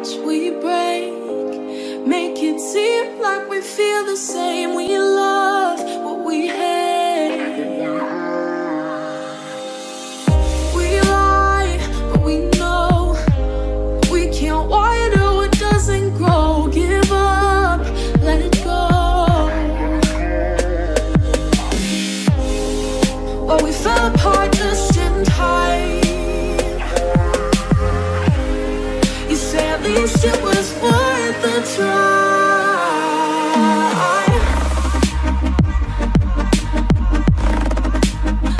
hearts we break. Make it seem like we feel the same. We love what we hate. We lie, but we know we can't water what doesn't grow. Give up, let it go. But we fell apart just in time. You say at least it was worth the try.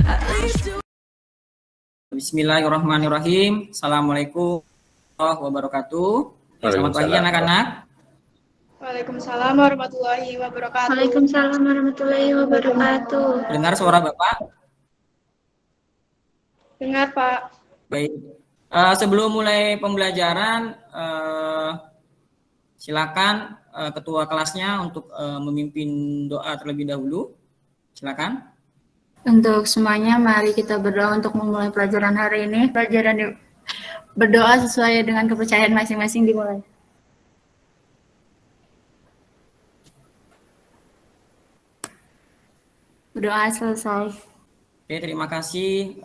At least it... Bismillahirrahmanirrahim. Assalamualaikum warahmatullahi wabarakatuh. Selamat pagi anak-anak. Waalaikumsalam warahmatullahi wabarakatuh. Waalaikumsalam warahmatullahi wabarakatuh. Dengar suara Bapak? Dengar, Pak. Baik. Sebelum mulai pembelajaran, silakan ketua kelasnya untuk memimpin doa terlebih dahulu. Silakan. Untuk semuanya, mari kita berdoa untuk memulai pelajaran hari ini. Berdoa sesuai dengan kepercayaan masing-masing dimulai. Berdoa selesai. Oke, terima kasih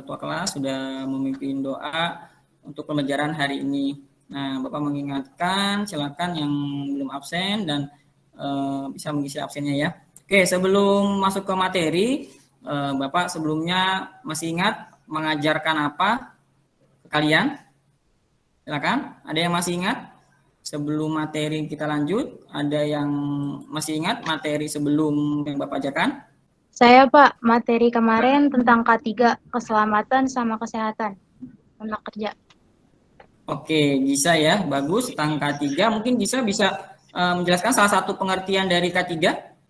ketua kelas sudah memimpin doa untuk pembelajaran hari ini. Nah, Bapak mengingatkan, silakan yang belum absen dan bisa mengisi absennya ya. Oke, sebelum masuk ke materi, Bapak sebelumnya masih ingat mengajarkan apa ke kalian? Silakan, ada yang masih ingat? Sebelum materi kita lanjut, ada yang masih ingat materi sebelum yang Bapak ajarkan? Saya, Pak, materi kemarin tentang K3, keselamatan sama kesehatan anak kerja. Oke, bisa ya, bagus. Tentang K3, mungkin bisa menjelaskan salah satu pengertian dari K3?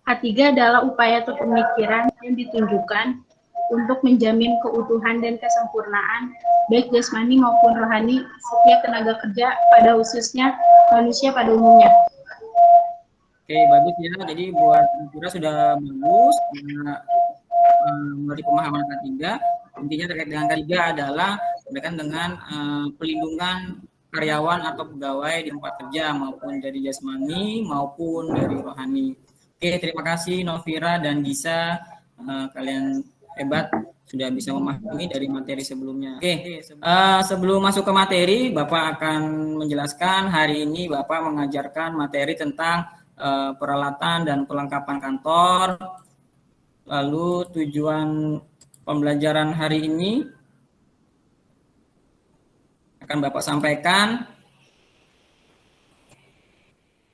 K3 adalah upaya atau pemikiran yang ditunjukkan untuk menjamin keutuhan dan kesempurnaan, baik jasmani maupun rohani, setiap tenaga kerja, pada khususnya manusia pada umumnya. Oke, bagus ya. Jadi buat Kura sudah bagus mengerti pemahaman K3. Intinya terkait dengan K3 adalah berkaitan dengan pelindungan karyawan atau pegawai di tempat kerja maupun dari jasmani maupun dari rohani. Oke, terima kasih Novira dan Gisa, kalian hebat sudah bisa memahami dari materi sebelumnya. Oke, sebelum masuk ke materi, Bapak akan menjelaskan hari ini Bapak mengajarkan materi tentang peralatan dan perlengkapan kantor. Lalu tujuan pembelajaran hari ini akan Bapak sampaikan.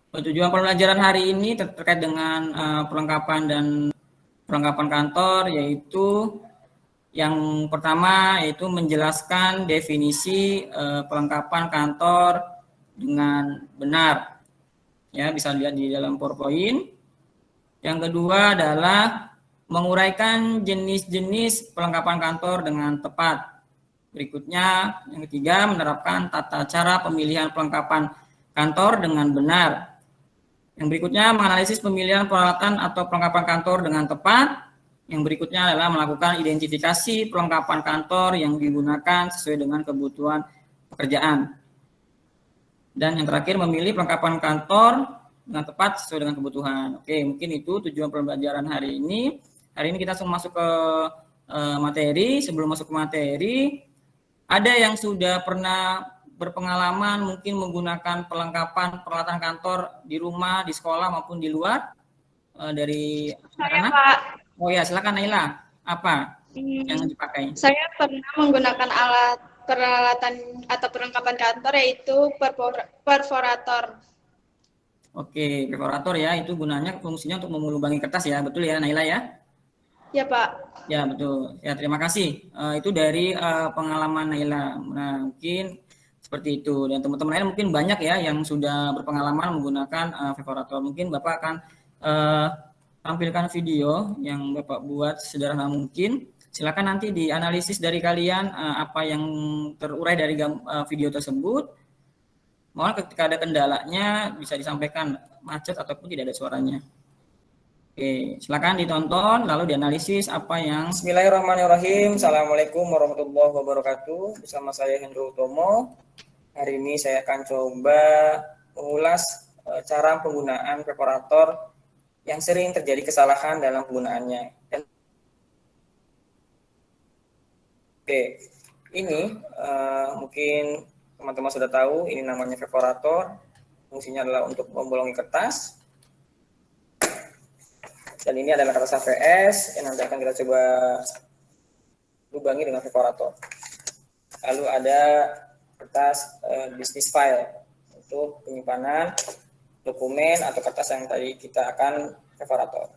Tujuan pembelajaran hari ini terkait dengan perlengkapan kantor, yaitu yang pertama yaitu menjelaskan definisi perlengkapan kantor dengan benar. Ya, bisa lihat di dalam PowerPoint. Yang kedua adalah menguraikan jenis-jenis perlengkapan kantor dengan tepat. Berikutnya, yang ketiga, menerapkan tata cara pemilihan perlengkapan kantor dengan benar. Yang berikutnya, menganalisis pemilihan peralatan atau perlengkapan kantor dengan tepat. Yang berikutnya adalah melakukan identifikasi perlengkapan kantor yang digunakan sesuai dengan kebutuhan pekerjaan. Dan yang terakhir, memilih perlengkapan kantor dengan tepat sesuai dengan kebutuhan. Oke, mungkin itu tujuan pembelajaran hari ini. Hari ini kita langsung masuk ke materi. Sebelum masuk ke materi, ada yang sudah pernah berpengalaman mungkin menggunakan peralatan kantor di rumah, di sekolah maupun di luar dari anak-anak? Oh ya, silakan Naila. Apa yang dipakai? Saya pernah menggunakan peralatan atau perlengkapan kantor yaitu perforator. Oke, perforator ya, itu gunanya fungsinya untuk melubangi kertas ya, betul ya Naila ya? Ya Pak. Ya betul. Ya terima kasih. Itu dari pengalaman Naila. Nah mungkin seperti itu. Dan teman-teman lain mungkin banyak ya yang sudah berpengalaman menggunakan perforator. Mungkin Bapak akan tampilkan video yang Bapak buat sederhana mungkin. Silakan nanti dianalisis dari kalian apa yang terurai dari video tersebut. Mohon ketika ada kendalanya bisa disampaikan, macet ataupun tidak ada suaranya. Oke, silakan ditonton lalu dianalisis apa yang. Bismillahirrahmanirrahim. Assalamualaikum warahmatullahi wabarakatuh. Bersama saya Hendro Utomo. Hari ini saya akan coba mengulas cara penggunaan perforator yang sering terjadi kesalahan dalam penggunaannya. Oke, ini mungkin teman-teman sudah tahu, ini namanya perforator. Fungsinya adalah untuk membolongi kertas. Dan ini adalah kertas HVS yang nanti akan kita coba lubangi dengan perforator. Lalu ada kertas business file untuk penyimpanan dokumen atau kertas yang tadi kita akan perforator.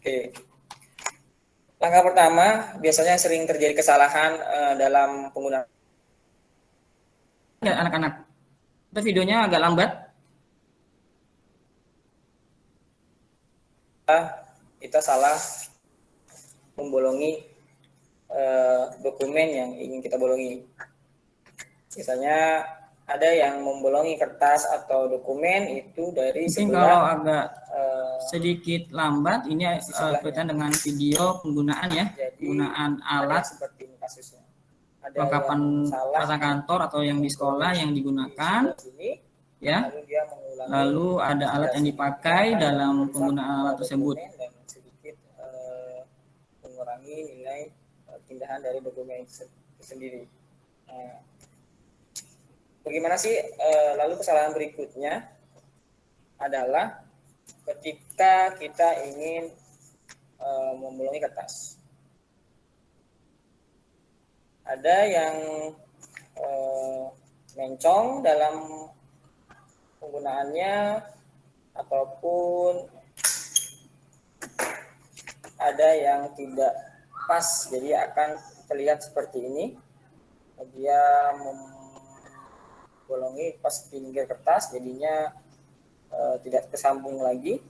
Oke. Langkah pertama, biasanya sering terjadi kesalahan dalam penggunaan. Ya, anak-anak, itu videonya agak lambat. Kita salah membolongi dokumen yang ingin kita bolongi. Biasanya ada yang membolongi kertas atau dokumen itu dari mungkin sebelah. Kalau agak sedikit lambat, ini berkaitan dengan video penggunaan ya, Jadi, penggunaan alat seperti ini kasusnya. Ada perlengkapan yang salah peralatan kantor atau yang di sekolah yang digunakan, sini, ya. lalu dia mengulangi. Lalu ada alat yang dipakai dalam penggunaan alat tersebut. Dan sedikit mengurangi nilai pindahan dari dokumen itu sendiri. Nah, bagaimana sih lalu kesalahan berikutnya adalah ketika kita ingin membolongi kertas. Ada yang mencong dalam penggunaannya ataupun ada yang tidak pas, jadi akan terlihat seperti ini. Dia membolongi pas pinggir kertas, jadinya tidak tersambung lagi,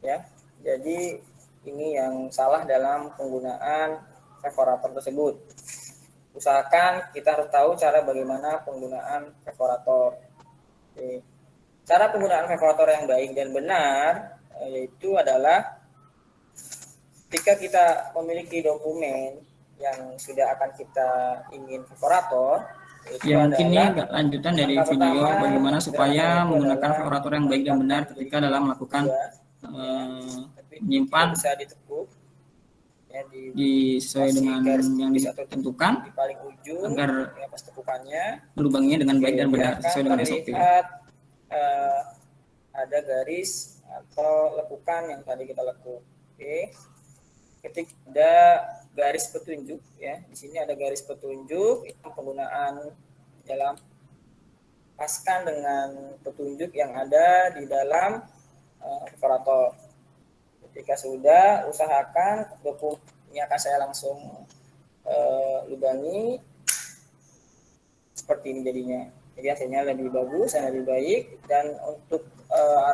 ya. Jadi ini yang salah dalam penggunaan perforator tersebut. Usahakan kita harus tahu cara bagaimana penggunaan perforator. Oke. Cara penggunaan perforator yang baik dan benar yaitu adalah ketika kita memiliki dokumen yang sudah akan kita ingin perforator. Ya mungkin ini agak lanjutan dari video bagaimana supaya menggunakan perforator yang baik dan benar ketika dalam melakukan menyimpan bisa ditekuk ya, sesuai dengan yang ditentukan di paling ujung agar ya, pas tekukannya melubanginya dengan baik dan benar sesuai dengan SOP. Ada garis atau lekukan yang tadi kita lekuk. Oke. Ketika ada garis petunjuk ya, di sini ada garis petunjuk, itu penggunaan dalam paskan dengan petunjuk yang ada di dalam perforator. Ketika sudah, usahakan dokumen ini akan saya langsung lubangi seperti ini jadinya. Jadi hasilnya lebih bagus dan lebih baik, dan untuk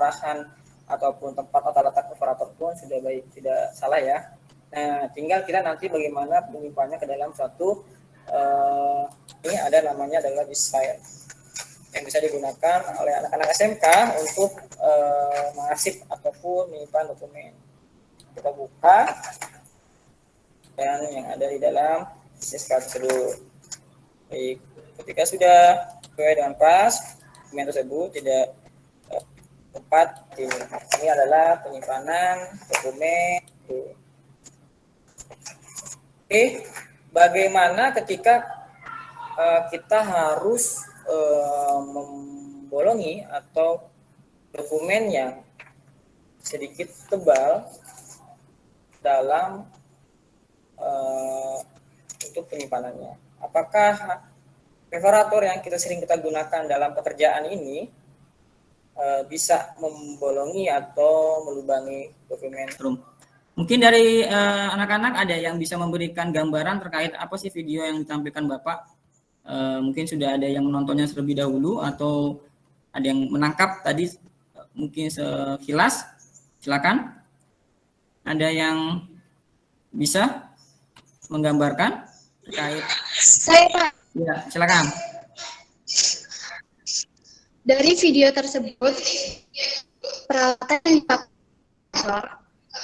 arahan ataupun tempat atau letak perforator pun sudah baik, tidak salah ya. Nah, tinggal kita nanti bagaimana menyimpannya ke dalam suatu ini ada namanya adalah disk file yang bisa digunakan oleh anak-anak SMK untuk mengarsip ataupun menyimpan dokumen. Kita buka dan yang ada di dalam disk file tersebut. Baik, ketika sudah sesuai dengan pas, dokumen tersebut tidak tepat. Ini adalah penyimpanan dokumen. Oke, bagaimana ketika kita harus membolongi atau dokumen yang sedikit tebal dalam untuk penyimpanannya? Apakah perforator yang sering kita gunakan dalam pekerjaan ini bisa membolongi atau melubangi dokumen? Mungkin dari anak-anak ada yang bisa memberikan gambaran terkait apa sih video yang ditampilkan Bapak? Mungkin sudah ada yang menontonnya terlebih dahulu atau ada yang menangkap tadi mungkin sekilas. Silakan. Ada yang bisa menggambarkan terkait? Saya Ya, silakan. dari video tersebut peralatan yang dipakai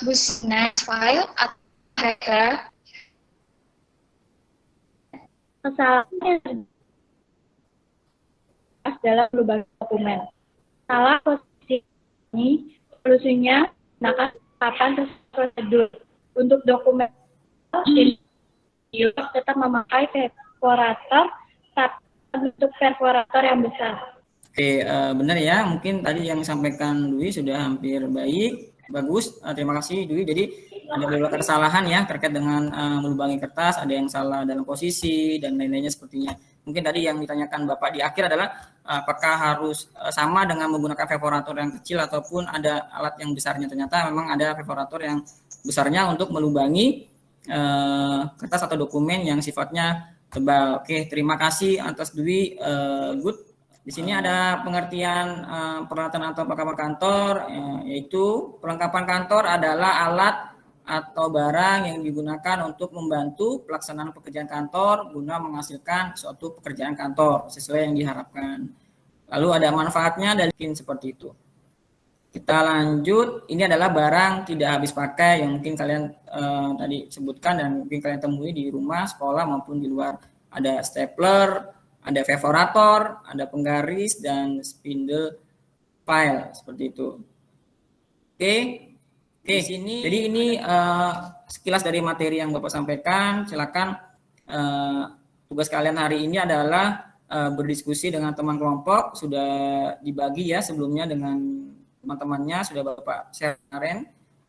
business file atau hacker Kesalahan dalam berbagai dokumen. Salah posisi ini, solusinya gunakan tahapan prosedur. Untuk dokumen tetap memakai perforator, tapi bentuk perforator yang besar. Oke, benar ya. Mungkin tadi yang disampaikan Dwi sudah hampir baik, bagus. Terima kasih Dwi. Jadi ada beberapa kesalahan ya terkait dengan melubangi kertas, ada yang salah dalam posisi dan lain-lainnya sepertinya. Mungkin tadi yang ditanyakan Bapak di akhir adalah apakah harus sama dengan menggunakan perforator yang kecil ataupun ada alat yang besarnya. Ternyata memang ada perforator yang besarnya untuk melubangi kertas atau dokumen yang sifatnya tebal. Oke, terima kasih atas Dwi. Good. Di sini ada pengertian peralatan atau perlengkapan kantor, yaitu perlengkapan kantor adalah alat atau barang yang digunakan untuk membantu pelaksanaan pekerjaan kantor guna menghasilkan suatu pekerjaan kantor sesuai yang diharapkan. Lalu ada manfaatnya dan seperti itu. Kita lanjut, ini adalah barang tidak habis pakai yang mungkin kalian tadi sebutkan dan mungkin kalian temui di rumah, sekolah maupun di luar. Ada stapler, ada perforator, ada penggaris, dan spindle file seperti itu. Oke, di sini. Jadi ini sekilas dari materi yang Bapak sampaikan. Silakan tugas kalian hari ini adalah berdiskusi dengan teman kelompok. Sudah dibagi ya sebelumnya dengan teman-temannya, sudah Bapak share kemarin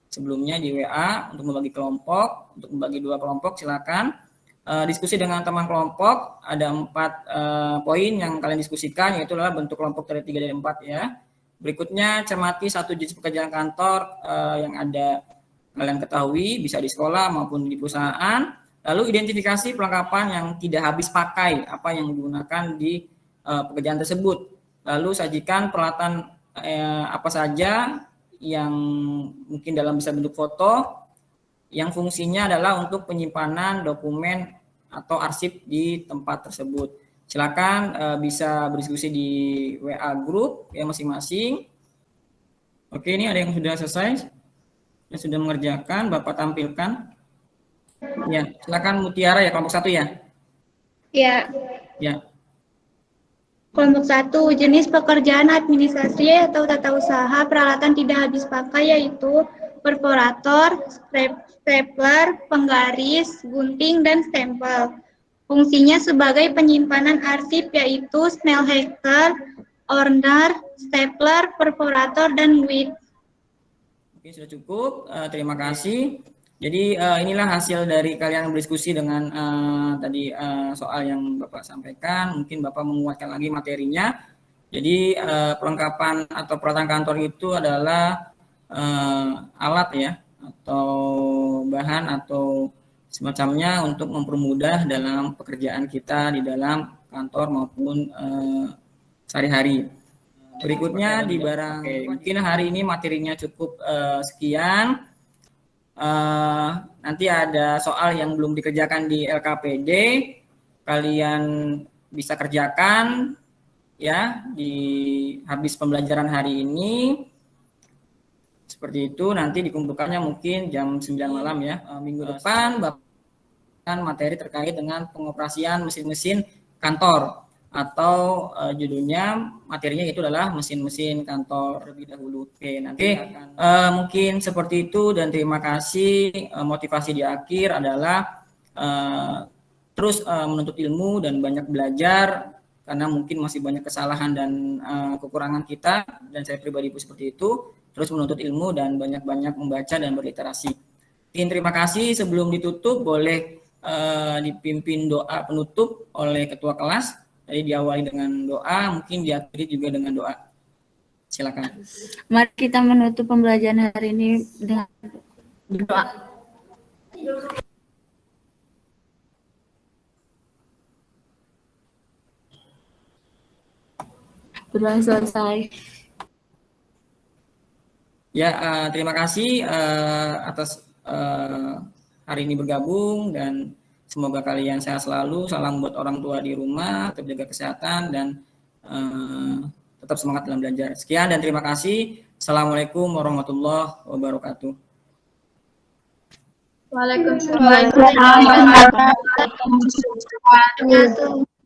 sebelumnya di WA untuk membagi kelompok, untuk membagi 2 kelompok. Silakan diskusi dengan teman kelompok. Ada 4 poin yang kalian diskusikan, yaitu adalah bentuk kelompok dari 3 dari 4 ya. Berikutnya, cermati 1 jenis pekerjaan kantor yang ada kalian ketahui, bisa di sekolah maupun di perusahaan. Lalu identifikasi perlengkapan yang tidak habis pakai, apa yang digunakan di pekerjaan tersebut. Lalu sajikan peralatan apa saja yang mungkin dalam bisa bentuk foto, yang fungsinya adalah untuk penyimpanan dokumen atau arsip di tempat tersebut. Silakan bisa berdiskusi di WA group ya masing-masing. Oke, ini ada yang sudah selesai, yang sudah mengerjakan, Bapak tampilkan. Ya, silakan Mutiara ya, kelompok 1 ya. Ya. Ya. Kelompok 1, jenis pekerjaan administrasi atau tata usaha peralatan tidak habis pakai yaitu perforator, stapler, penggaris, gunting, dan stempel. Fungsinya sebagai penyimpanan arsip yaitu Snellhacker, order, stapler, perforator, dan width. Oke, sudah cukup. Terima kasih. Jadi inilah hasil dari kalian berdiskusi dengan tadi soal yang Bapak sampaikan. Mungkin Bapak menguatkan lagi materinya. Jadi perlengkapan atau peralatan kantor itu adalah alat ya, atau bahan atau semacamnya untuk mempermudah dalam pekerjaan kita di dalam kantor maupun sehari-hari. Berikutnya di barang, mungkin hari ini materinya cukup sekian. Nanti ada soal yang belum dikerjakan di LKPD, kalian bisa kerjakan ya di habis pembelajaran hari ini. Seperti itu, nanti dikumpulkannya mungkin jam 9 malam ya. Minggu depan Bapak materi terkait dengan pengoperasian mesin-mesin kantor, atau judulnya materinya itu adalah mesin-mesin kantor terlebih dahulu. Oke, nanti mungkin seperti itu, dan terima kasih. Motivasi di akhir adalah terus menuntut ilmu dan banyak belajar, karena mungkin masih banyak kesalahan dan kekurangan kita, dan saya pribadi pun seperti itu. Terus menuntut ilmu dan banyak-banyak membaca dan berliterasi. Terima kasih. Sebelum ditutup boleh dipimpin doa penutup oleh ketua kelas. Jadi diawali dengan doa, mungkin diakhiri juga dengan doa. Silakan. Mari kita menutup pembelajaran hari ini dengan doa. Doa selesai. Ya, terima kasih atas hari ini bergabung, dan semoga kalian sehat selalu. Salam buat orang tua di rumah, tetap jaga kesehatan dan tetap semangat dalam belajar. Sekian dan terima kasih. Assalamualaikum warahmatullahi wabarakatuh. Waalaikumsalam warahmatullahi wabarakatuh.